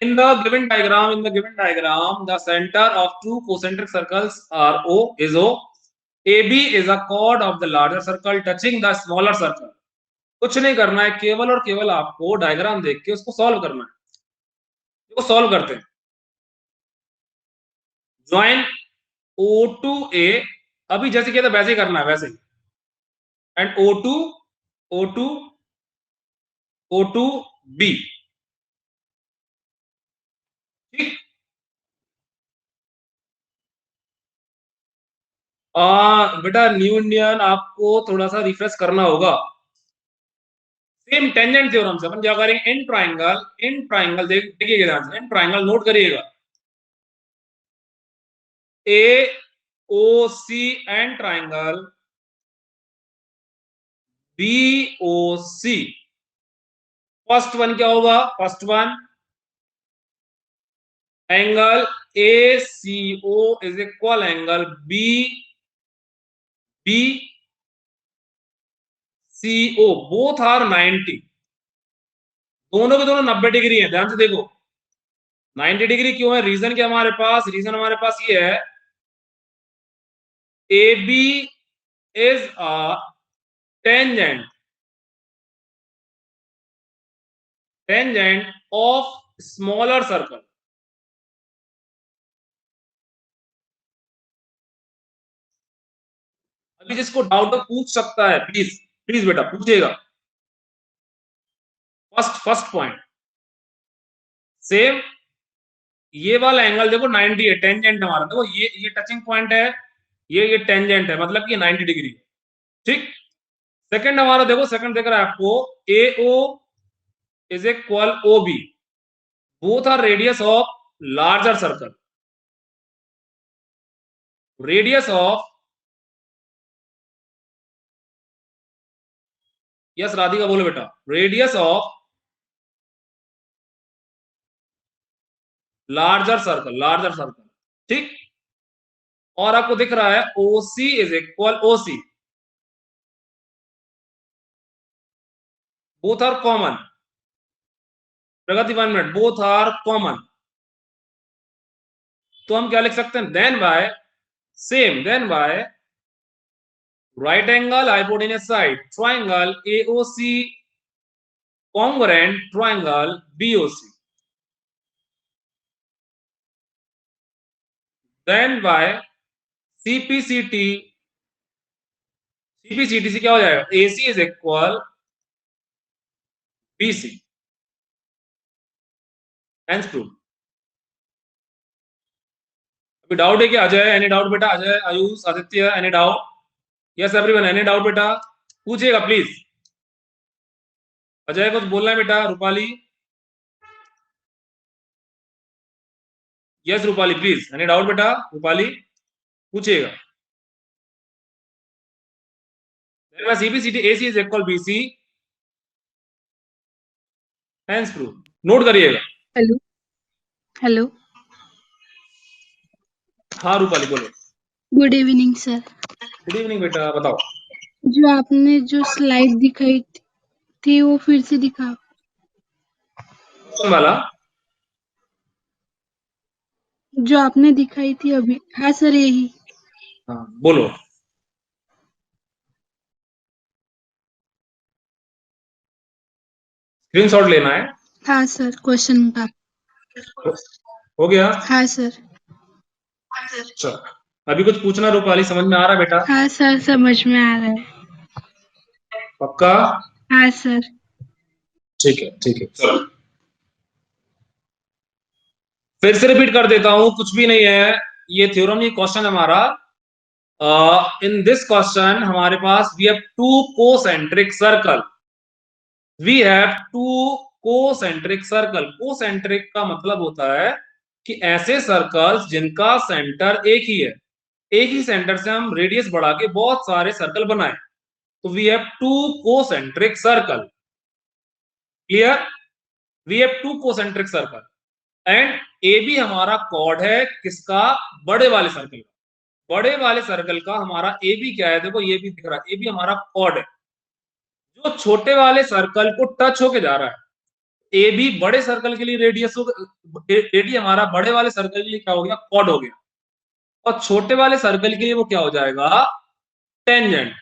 In the given diagram, the center of two concentric circles are O is O. AB is a chord of the larger circle touching the smaller circle. कुछ नहीं करना है, केवल और केवल आपको डायग्राम देख के उसको सॉल्व करना है। देखो सॉल्व करते हैं। ज्वाइन O टू A, अभी जैसे किया था वैसे ही करना है, वैसे ही। एंड O टू B, ठीक? बेटा न्यू इंडियन, आपको थोड़ा सा रिफ्रेश करना होगा। सेम टेंजेंट थ्योरम से अपन क्या करेंगे? इन ट्राइंगल देखिएगा ध्यान से, इन ट्राइंगल नोट करिएगा। A O C and triangle B O C. First one क्या होगा? First one angle A C O is equal angle B B C O, both are 90, दोनों के दोनों 90 डिग्री है। ध्यान से देखो 90 डिग्री क्यों है? रीजन क्या हमारे पास? रीजन हमारे पास ये है, A B is a tangent of smaller circle. अभी जिसको डाउट पूछ सकता है, प्लीज प्लीज बेटा पूछेगा। फर्स्ट पॉइंट सेम, ये वाला एंगल देखो 90 है, टेंजेंट हमारा, देखो ये टचिंग पॉइंट है, ये टेंजेंट है, मतलब कि 90 डिग्री, ठीक? सेकंड हमारा देखो, सेकंड देख रहा है आपको, A O is equal O B, both are radius of larger circle, radius of, yes Radhika बोलो बेटा, रेडियस ऑफ लार्जर सर्कल, ठीक? और आपको दिख रहा है OC is equal OC, both are common. Pragati 1 minute, both are common. तो हम क्या लिख सकते हैं, then by right angle hypotenuse side triangle AOC congruent triangle BOC. Then by CPCT से क्या हो जाएगा, AC is equal BC. Hence proved. अभी डाउट है क्या अजय, एनी डाउट बेटा, Ajay, Ayush, Aditya, any doubt? Yes everyone, any doubt बेटा, पूछिएगा प्लीज। अजय कुछ बोलना है बेटा, Rupali? Yes Rupali please, any doubt बेटा, रूपाली पूछिएगा। CPCT AC is equal BC, hence proved. Note करिएगा। हेलो हेलो हाँ रूपाली बोलो। Good evening sir. Good evening बेटा, बताओ। जो आपने जो स्लाइड दिखाई थी वो फिर से दिखाओ। कौन वाला? जो आपने दिखाई थी अभी। हाँ सर यही। हाँ बोलो। स्क्रीनशॉट लेना है। हाँ सर, क्वेश्चन का। हो गया? हाँ सर। चलो, अभी कुछ पूछना रूपाली, समझ में आ रहा है बेटा? हाँ सर, समझ में आ रहा है। पक्का? हाँ सर। ठीक है ठीक है, चलो फिर से रिपीट कर देता हूं, कुछ भी नहीं है, ये थ्योरम, ये क्वेश्चन हमारा। इन दिस क्वेश्चन हमारे पास we have two concentric circle, we have two concentric circle. Concentric का मतलब होता है कि ऐसे सर्कल्स जिनका सेंटर एक ही है, एक ही सेंटर से हम रेडियस बढ़ा के बहुत सारे सर्कल बनाए, तो we have two concentric circle. Clear? We have two concentric circle and A B हमारा कॉर्ड है किसका, बड़े वाले सर्कल का। बड़े वाले सर्कल का हमारा ए बी क्या है, देखो ये भी दिख रहा है, ए बी हमारा कॉर्ड है जो छोटे वाले सर्कल को टच होके जा रहा है। ए बी बड़े सर्कल के लिए रेडियस हो, एडी हमारा बड़े वाले सर्कल के लिए क्या हो गया, कॉर्ड हो गया, और छोटे वाले सर्कल के लिए वो क्या हो जाएगा, tangent.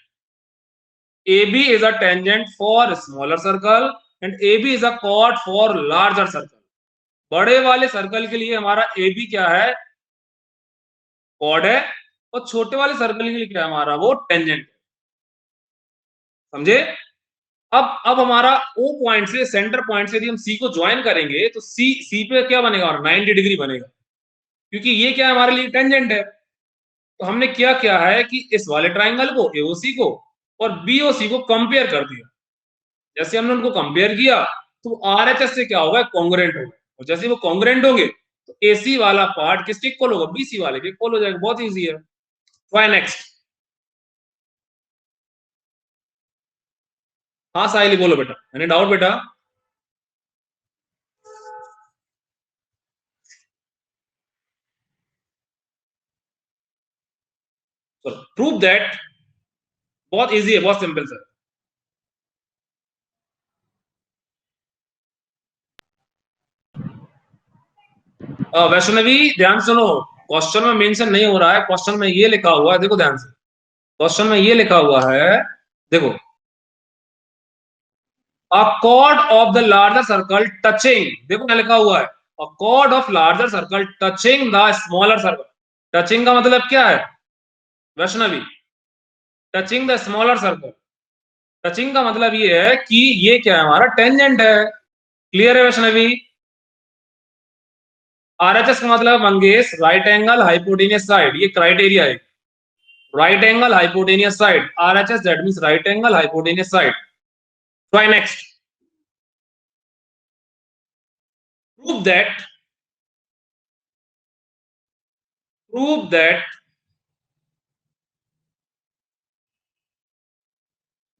AB is a tangent for smaller circle and AB is a chord for larger circle. बड़े वाले सर्कल के लिए हमारा AB क्या है, कॉर्ड है, और छोटे वाले सर्कल के लिए क्या है हमारा, वो टेंजेंट। समझे? अब हमारा O पॉइंट से, सेंटर पॉइंट से यदि हम C को ज्वाइन करेंगे तो C पे क्या बनेगा, 90 डिग्री बनेगा, क्योंकि ये क्या है हमारे लिए, टेंजेंट है। तो हमने क्या किया है कि इस वाले ट्राइंगल को, AOC को और BOC को कंपेयर कर दिया। जैसे हमने उनको कंपेयर किया तो RHS से क्या होगा, कॉन्ग्रुएंट होगा, और जैसे वो कॉन्ग्रुएंट होंगे तो AC वाला पार्ट किसके इक्वल होगा, BC वाले के इक्वल हो जाएगा। बहुत इजी है। Try next. हाँ साहिली बोलो बेटा, मैंने डाउट बेटा? प्रूव दैट, बहुत इजी है, बहुत सिंपल सर। वैष्णवी ध्यान सुनो, क्वेश्चन में मेंशन नहीं हो रहा है, क्वेश्चन में ये लिखा हुआ है, देखो ध्यान से, क्वेश्चन में ये लिखा हुआ है, देखो, a chord of the larger circle touching, देखो क्या लिखा हुआ है, a chord of larger circle touching the smaller circle। Touching का मतलब क्या है Vaishnavi, touching the smaller circle, touching का मतलब ये है कि ये क्या है हमारा, टेंजेंट है। क्लियर है वैष्णवी? आरएचएस का मतलब Mangesh, right angle hypotenuse side, ये क्राइटेरिया है, right angle hypotenuse side, RHS that means right angle hypotenuse side. Try next. Prove that, prove that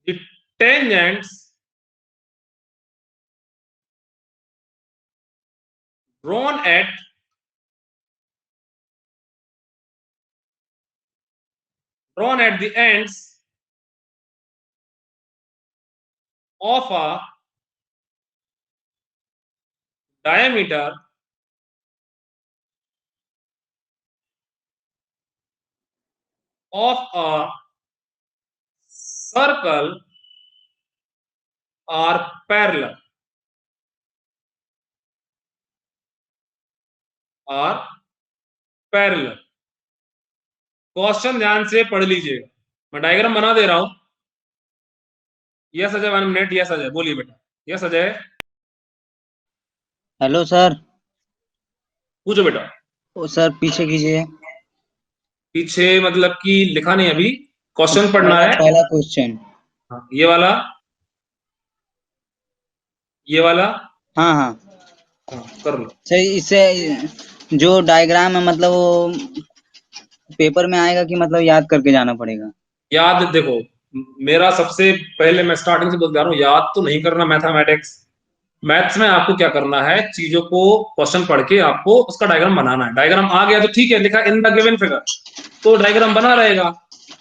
the tangents drawn at the ends of a diameter of a circle are parallel. Are parallel. Question ध्यान से पढ़ लीजिएगा, मैं diagram बना दे रहा हूं. Yes Ajay, 1 minute. Yes Ajay, बोलिए बेटा. Yes Ajay, hello sir. पूछो बेटा. ओ सर पीछे कीजिए. पीछे मतलब कि लिखा नहीं अभी, क्वेश्चन पढ़ना है. पहला क्वेश्चन. हाँ, ये वाला, ये वाला. हाँ हाँ हाँ, कर लो. सर. इससे जो डायग्राम है मतलब वो पेपर में आएगा कि मतलब याद करके जाना पड़ेगा? याद देखो, मेरा सबसे पहले मैं स्टार्टिंग से बोल रहा हूँ, याद तो नहीं करना मैथमेटिक्स. मैथ्स में आपको क्या करना है, चीजों को क्वेश्चन पढ़ के आपको उसका डायग्राम बनाना है. डायग्राम आ गया तो ठीक है, लिखा इन द गिवन फिगर, तो डायग्राम बना रहेगा.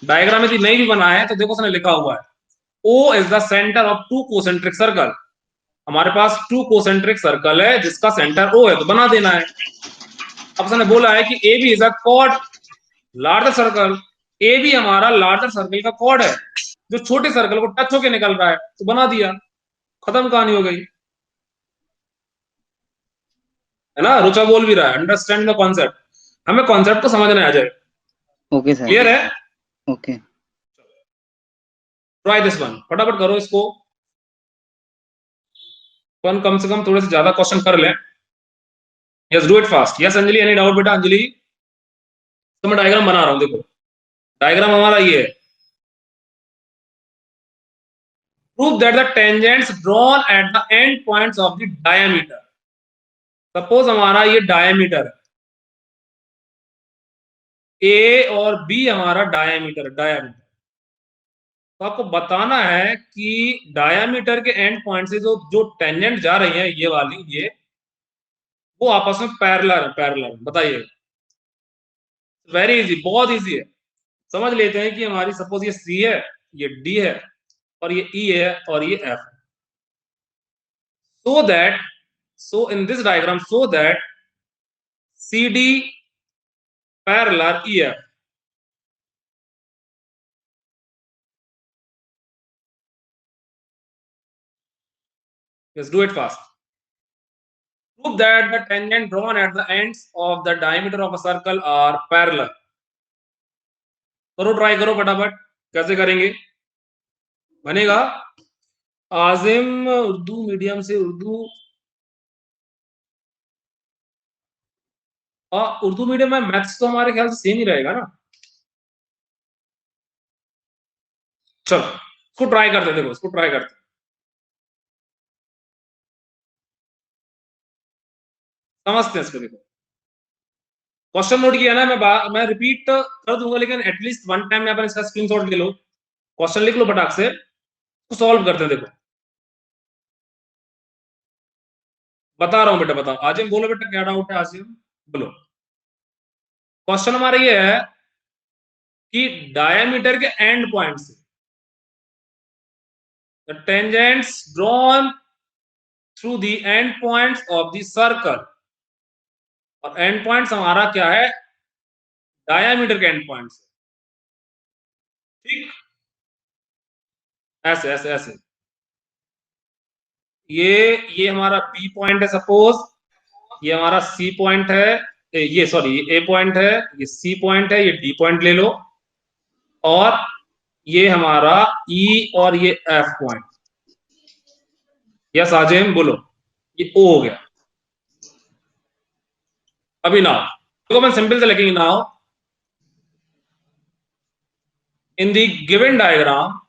डायग्राम यदि नहीं भी बना है तो देखो उसने लिखा हुआ है, O is the centre of two concentric circle. हमारे पास टू कोसेंट्रिक सर्कल है जिसका सेंटर O है, तो बना देना है. अब उसने बोला है कि A B is a chord larger circle. A B हमारा लार्जर सर्कल का कॉर्ड है जो छोटे सर्कल को टच होके निकल रहा है, तो बना दिया, खत्म कहानी हो गई. है ना, रुचा बोल भी रहा है अंडरस्टैंड द कॉन्सेप्ट. हमें कॉन्सेप्ट को समझना आ जाए. Okay sir. क्लियर है? ओके. ट्राई दिस वन, फटाफट करो इसको. अपन कम से कम थोड़े से ज्यादा क्वेश्चन कर लें. Yes, do it fast. Yes Anjali, any doubt बेटा? अंजलि, तो मैं डायग्राम बना रहा हूं, देखो डायग्राम हमारा ये है. Prove that the tangents drawn at the end points of the diameter. Suppose हमारा ये डायमीटर है, ए और बी हमारा डायमीटर. तो आपको बताना है कि डायमीटर के एंड पॉइंट से जो जो टेंजेंट जा रही है, ये वाली, ये वो आपस में पैरेलल. बताइए. वेरी इजी, बहुत इजी है. समझ लेते हैं कि हमारी सपोज ये सी है, ये डी है, और ये ई है, और ये F. So in this diagram, so that C D parallel E F. Let's do it fast. Prove that the tangent drawn at the ends of the diameter of a circle are parallel. करो, try करो फटाफट. कैसे करेंगे? बनेगा? आजिम Urdu medium से Urdu, Urdu medium में maths तो हमारे ख्याल से सेम ही रहेगा ना. चलो इसको ट्राई करते, देखो इसको ट्राई करते. समझते हैं इसको. देखो क्वेश्चन नोट किया ना, मैं रिपीट कर दूंगा, लेकिन एटलीस्ट वन टाइम में अपन इसका स्क्रीनशॉट ले लो, क्वेश्चन लिख लो फटाक से, तो सॉल्व करते हैं. देखो बता रहा हूं बेटा, बताओ. आजिम बोलो बेटा, क्या डाउट है? आजिम बोलो. क्वेश्चन हमारा ये है कि डायमीटर के एंड पॉइंट से the tangents drawn through the end points of the circle, और एंड पॉइंट्स हमारा क्या है? डायमीटर के एंड पॉइंट्स. ठीक, ऐसे ऐसे ऐसे. ये हमारा बी पॉइंट है सपोज, ये हमारा सी पॉइंट है, ये सॉरी ये ए पॉइंट है, ये सी पॉइंट है, ये डी पॉइंट ले लो, और ये हमारा ई और ये एफ पॉइंट. यस आजिम बोलो. ये ओ हो गया. अभी नाउ देखो, मैं सिंपल से लिखेंगे. Now in the given diagram,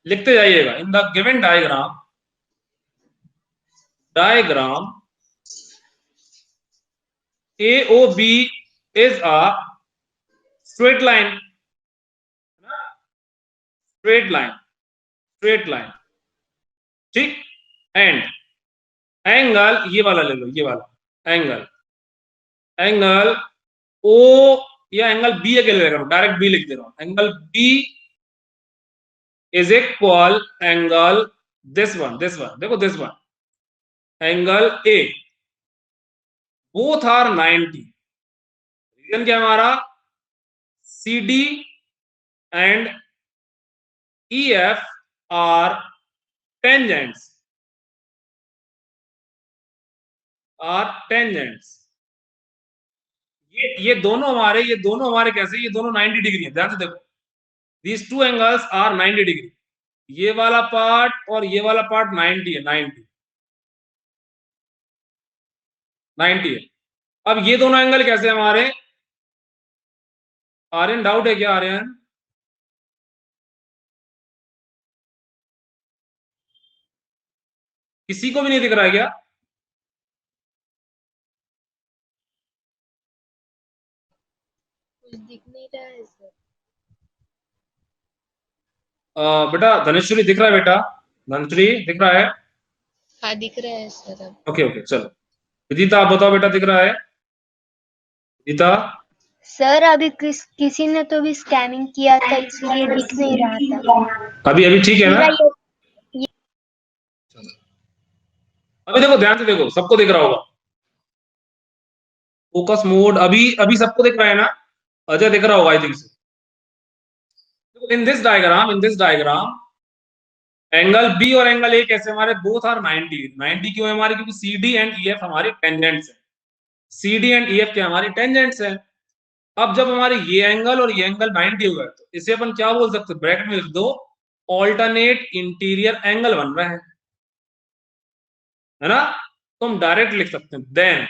लिखते जाइएगा. इन the given diagram AOB is a straight line. straight line. ठीक. एंड एंगल ये वाला ले लो, ये वाला एंगल O या एंगल B के ले रहा हूं, डायरेक्ट B लिख दे रहा हूं. Angle B is equal angle this one. देखो this one angle A. Both are 90. Reason क्या हमारा? CD and EF are tangents. ये दोनों हमारे कैसे, ये दोनों 90 डिग्री है, ध्यान से देखो, these two angles are 90 degree, ये वाला पार्ट और ये वाला पार्ट 90 है, 90 है। अब ये दोनों एंगल कैसे हमारे, आर्यन डाउट है क्या आर्यन? किसी को भी नहीं दिख रहा है क्या? कुछ दिख नहीं रहा है सर। बेटा धनेश्वरी दिख रहा है? बेटा धनेश्वरी दिख रहा है? हाँ दिख रहा है सर अब। ओके ओके चलो। विदिता आप बताओ बेटा, दिख रहा है? विदिता सर अभी किसी ने तो भी स्कैनिंग किया था इसलिए दिख नहीं रहा था। अभी अभी ठीक है ना? मेरा अभी देखो, ध्यान से देखो, सबको दिख रहा होगा। फोकस मोड, अभी अभी सबको दिख रहा है ना? अजय दिख रहा होगा I think so. In this diagram angle B और एंगल ए कैसे हमारे, बोथ आर 90। 90 क्यों है हमारे? क्योंकि C D and E F हमारी टेंजेंट्स है। C D and E F क्या हमारी टेंजेंट्स है। अब जब हमारे ये एंगल और ये एंगल 90 हुआ है, तो इसे अपन क्या बोल सकते हैं, ब्रैकेट में लिख दो, ऑल्टरनेट इंटीरियर एंगल बन रहा है ना? तो हम डायरेक्ट लिख सकते हैं, देन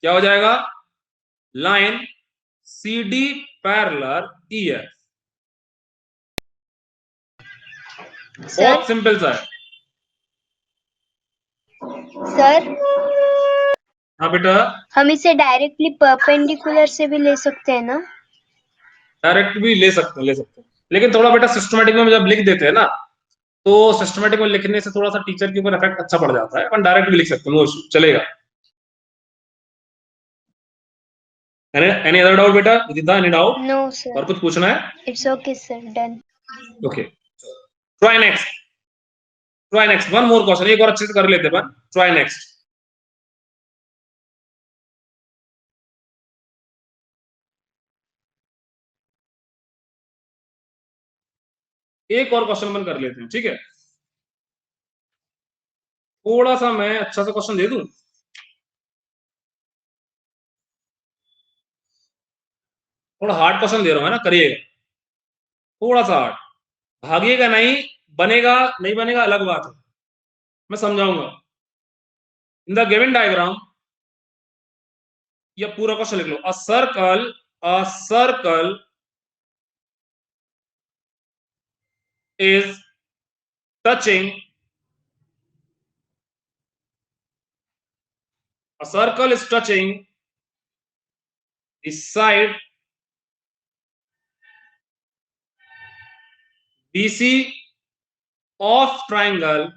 क्या हो जाएगा, line C D parallel E F. बहुत सिंपल सा है सर हाँ बेटा, हम इसे डायरेक्टली परपेंडिकुलर से भी ले सकते हैं ना? डायरेक्ट भी ले सकते हैं, लेकिन थोड़ा बेटा सिस्टमेटिक में जब लिख देते हैं ना, तो सिस्टमेटिक में लिखने से थोड़ा सा टीचर के ऊपर इफेक्ट अच्छा पड़ जाता है। अपन डायरेक्ट भी लिख सकते हैं, वो चलेगा। एनी अदर डाउट बेटा? विदिता एनी डाउट? नो सर, और कुछ पूछना है? It's okay sir, done. Okay try next one more question, एक और अच्छे से कर लेते हैं। Try next. एक और क्वेश्चन अपन कर लेते हैं, ठीक है? थोड़ा सा मैं अच्छा सा क्वेश्चन दे दूं, थोड़ा हार्ड क्वेश्चन दे रहा हूं, है ना? करिएगा थोड़ा सा हार्ड, भागिएगा नहीं, बनेगा नहीं बनेगा अलग बात है, मैं समझाऊंगा। इन द गिवन डायग्राम, ये पूरा क्वेश्चन लिख लो। A circle is touching a circle is touching the side BC of triangle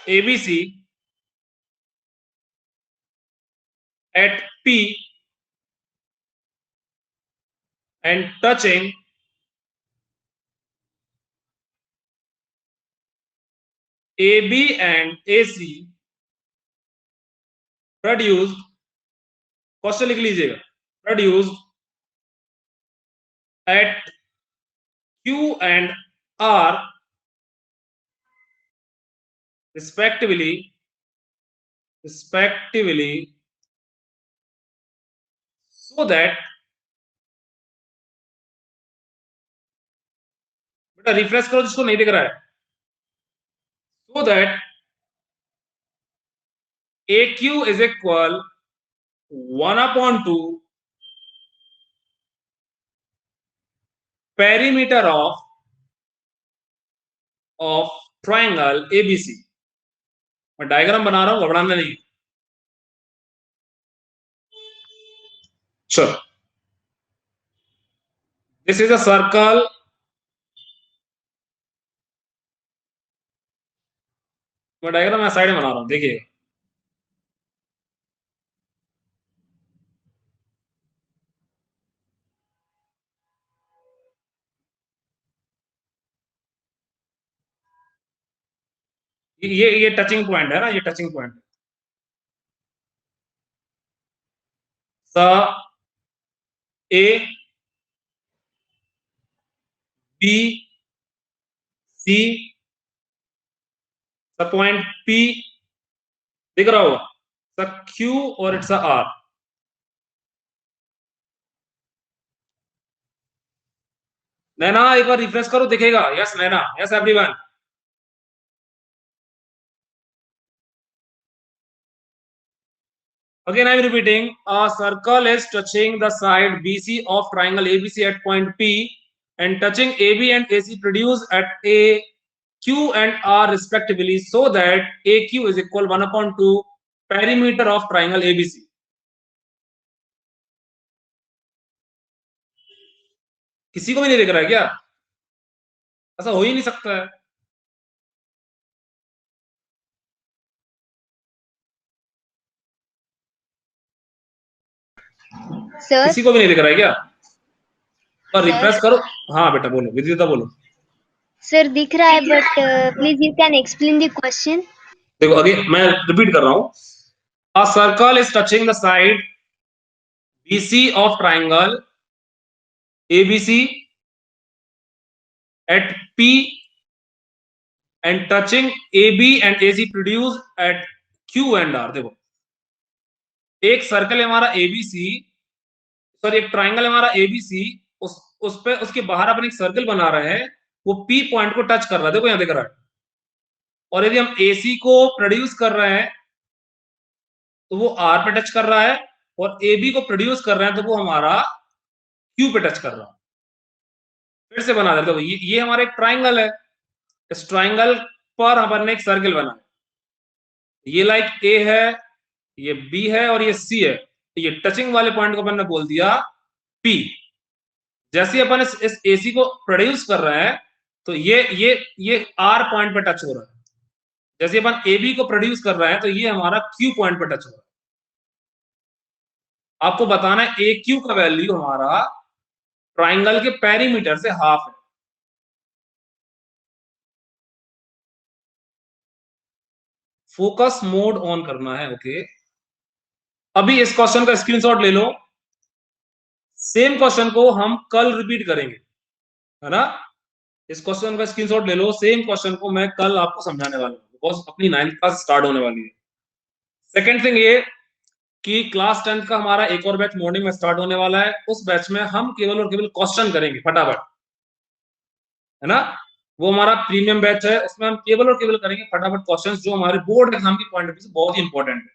ABC at P and touching AB and AC produced, question लिख लीजिएगा, produced at Q and R respectively so that, बेटा refresh करो जिसको नहीं दिख रहा है, so that AQ is equal 1/2 perimeter of triangle ABC। मैं डायग्राम बना रहा हूं, घबराना नहीं। चलो, दिस इज अ सर्कल, मैं डायग्राम मैं साइड में बना रहा हूं, देखिए। ये टचिंग पॉइंट है ना, ये टचिंग पॉइंट। स A B C, point P दिख रहा होगा, क्यू और इट्स आर। नैना एक बार रिफ्रेश करो, दिखेगा। Yes Naina, yes everyone. Again, I'm repeating. A circle is touching the side BC of triangle ABC at point P, and touching AB and AC produce at A Q and R respectively, so that AQ is equal 1/2 perimeter of triangle ABC. किसी को भी नहीं दिख रहा है क्या? ऐसा हो ही नहीं सकता है। सर किसी को भी नहीं दिख रहा है क्या? तो रिफ्रेश करो। हाँ बेटा बोलो, विदिता बोलो। सर दिख रहा है, but please you can explain the question. देखो अगेन मैं रिपीट कर रहा हूं। A circle is touching the side BC of triangle ABC at P and touching AB and AC produce at Q and R। देखो एक circle है हमारा ABC, sorry एक ट्राइंगल है हमारा ABC, उस पे उसके बाहर अपन एक सर्कल बना रहे हैं, वो P पॉइंट को टच कर रहा है, देखो यहां दिख रहा है। और यदि हम AC को प्रोड्यूस कर रहे हैं तो वो R पे टच कर रहा है, और AB को प्रोड्यूस कर रहे हैं तो वो हमारा Q पे टच कर रहा है। फिर से बना देते, ये हमारा एक ट्राइंगल है, इस ट्राइंगल पर अपन ने एक सर्कल बनाया। ये लाइक ए है, ये बी है और ये सी है, तो ये टचिंग वाले पॉइंट को अपन ने बोल दिया पी। जैसे अपन इस एसी को प्रोड्यूस कर रहे हैं तो ये आर पॉइंट पे टच हो रहा है। जैसे अपन ए बी को प्रोड्यूस कर रहे हैं तो ये हमारा क्यू पॉइंट पे टच हो रहा है। आपको बताना है ए क्यू का वैल्यू हमारा ट्राइंगल के पेरीमीटर से हाफ है। फोकस मोड ऑन करना है, ओके। अभी इस क्वेश्चन का स्क्रीनशॉट ले लो। सेम क्वेश्चन को हम कल रिपीट करेंगे, है ना। इस क्वेश्चन का स्क्रीनशॉट ले लो। सेम क्वेश्चन को मैं कल आपको समझाने वाला हूं, बिकॉज अपनी 9th क्लास स्टार्ट होने वाली है। सेकेंड थिंग ये कि क्लास 10th का हमारा एक और बैच मॉर्निंग में स्टार्ट होने वाला है। उस बैच में हम केवल और केवल क्वेश्चन करेंगे फटाफट, है ना। वो हमारा प्रीमियम बैच है, उसमें हम केवल और केवल करेंगे फटाफट क्वेश्चंस, जो हमारे बोर्ड एग्जाम की पॉइंट ऑफ व्यू से बहुत ही इंपॉर्टेंट है।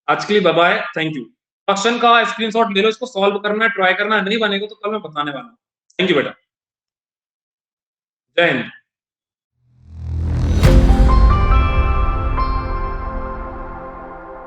आज के लिए bye bye, thank you. Question का स्क्रीनशॉट ले लो, इसको सॉल्व करना है, ट्राई करना है। नहीं बनेगा तो कल मैं बताने वाला हूँ। थैंक यू बेटा, जय हिंद।